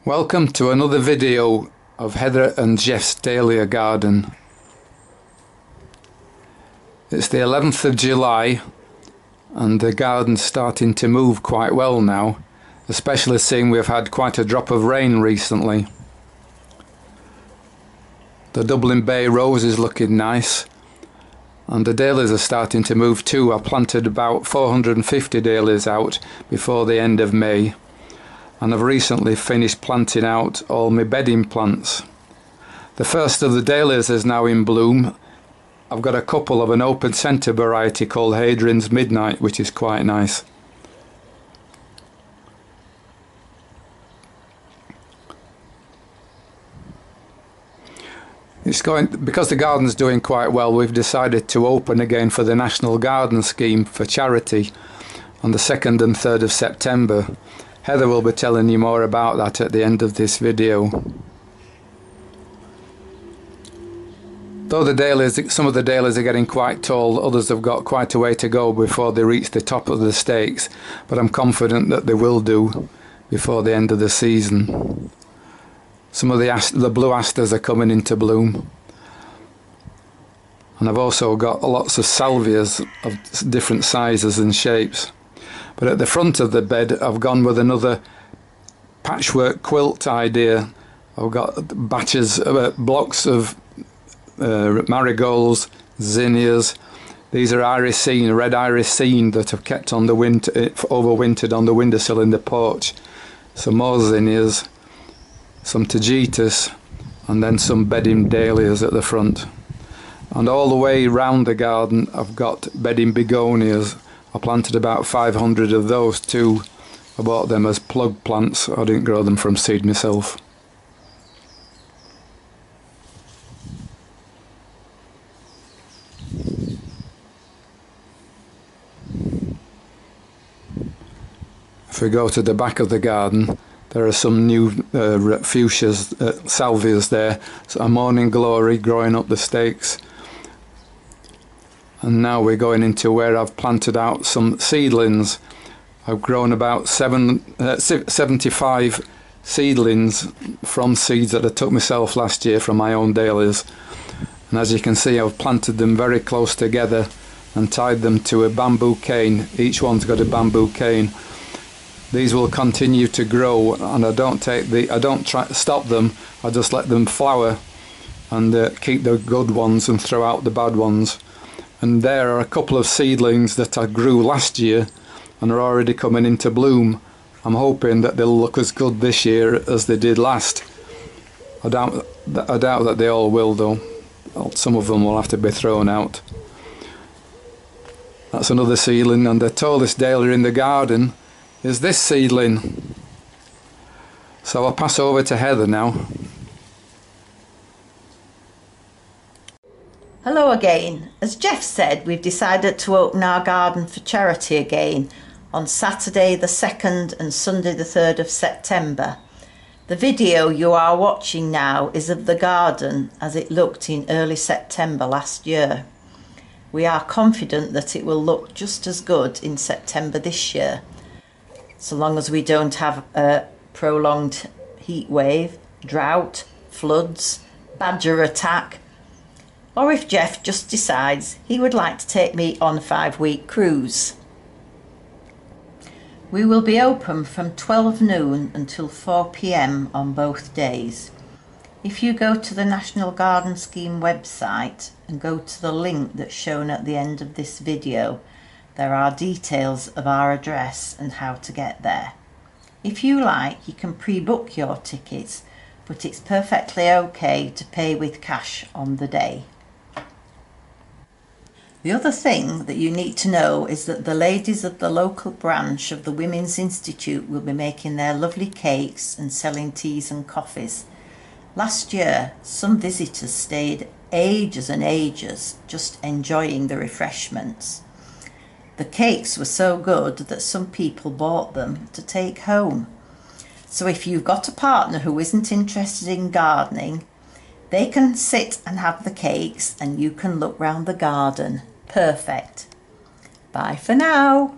Welcome to another video of Heather and Geoff's Dahlia garden. It's the 11th of July and the garden's starting to move quite well now, especially seeing we've had quite a drop of rain recently. The Dublin Bay rose is looking nice and the dahlias are starting to move too. I planted about 450 dahlias out before the end of May. And I've recently finished planting out all my bedding plants. The first of the dahlias is now in bloom. I've got a couple of an open centre variety called Hadrian's Midnight, which is quite nice. Because the garden's doing quite well, we've decided to open again for the National Garden Scheme for charity on the 2nd and 3rd of September. Heather will be telling you more about that at the end of this video. Though some of the dahlias are getting quite tall, others have got quite a way to go before they reach the top of the stakes, but I'm confident that they will do before the end of the season. Some of the blue asters are coming into bloom. And I've also got lots of salvias of different sizes and shapes. But at the front of the bed I've gone with another patchwork quilt idea. I've got blocks of marigolds, zinnias. These are irisine, red irisine that I've kept on the overwintered on the windowsill in the porch. Some more zinnias, some tagetes, and then some bedding dahlias at the front. And all the way round the garden I've got bedding begonias. I planted about 500 of those too. I bought them as plug plants. I didn't grow them from seed myself. If we go to the back of the garden, there are some new fuchsias, salvias there. So a morning glory growing up the stakes. And now we're going into where I've planted out some seedlings. I've grown about 75 seedlings from seeds that I took myself last year from my own dahlias. And as you can see, I've planted them very close together and tied them to a bamboo cane. Each one's got a bamboo cane. These will continue to grow, and I don't try to stop them. I just let them flower and keep the good ones and throw out the bad ones. And there are a couple of seedlings that I grew last year and are already coming into bloom. I'm hoping that they'll look as good this year as they did last. I doubt that they all will though. Some of them will have to be thrown out. That's another seedling, and the tallest dahlia in the garden is this seedling. So I'll pass over to Heather now. Hello again. As Geoff said, we've decided to open our garden for charity again on Saturday the 2nd and Sunday the 3rd of September. The video you are watching now is of the garden as it looked in early September last year. We are confident that it will look just as good in September this year, so long as we don't have a prolonged heat wave, drought, floods, badger attack, or if Geoff just decides he would like to take me on a 5-week cruise. We will be open from 12 noon until 4 p.m. on both days. If you go to the National Garden Scheme website and go to the link that's shown at the end of this video, there are details of our address and how to get there. If you like, you can pre-book your tickets, but it's perfectly okay to pay with cash on the day. The other thing that you need to know is that the ladies of the local branch of the Women's Institute will be making their lovely cakes and selling teas and coffees. Last year, some visitors stayed ages and ages just enjoying the refreshments. The cakes were so good that some people bought them to take home. So if you've got a partner who isn't interested in gardening, they can sit and have the cakes and you can look round the garden. Perfect. Bye for now.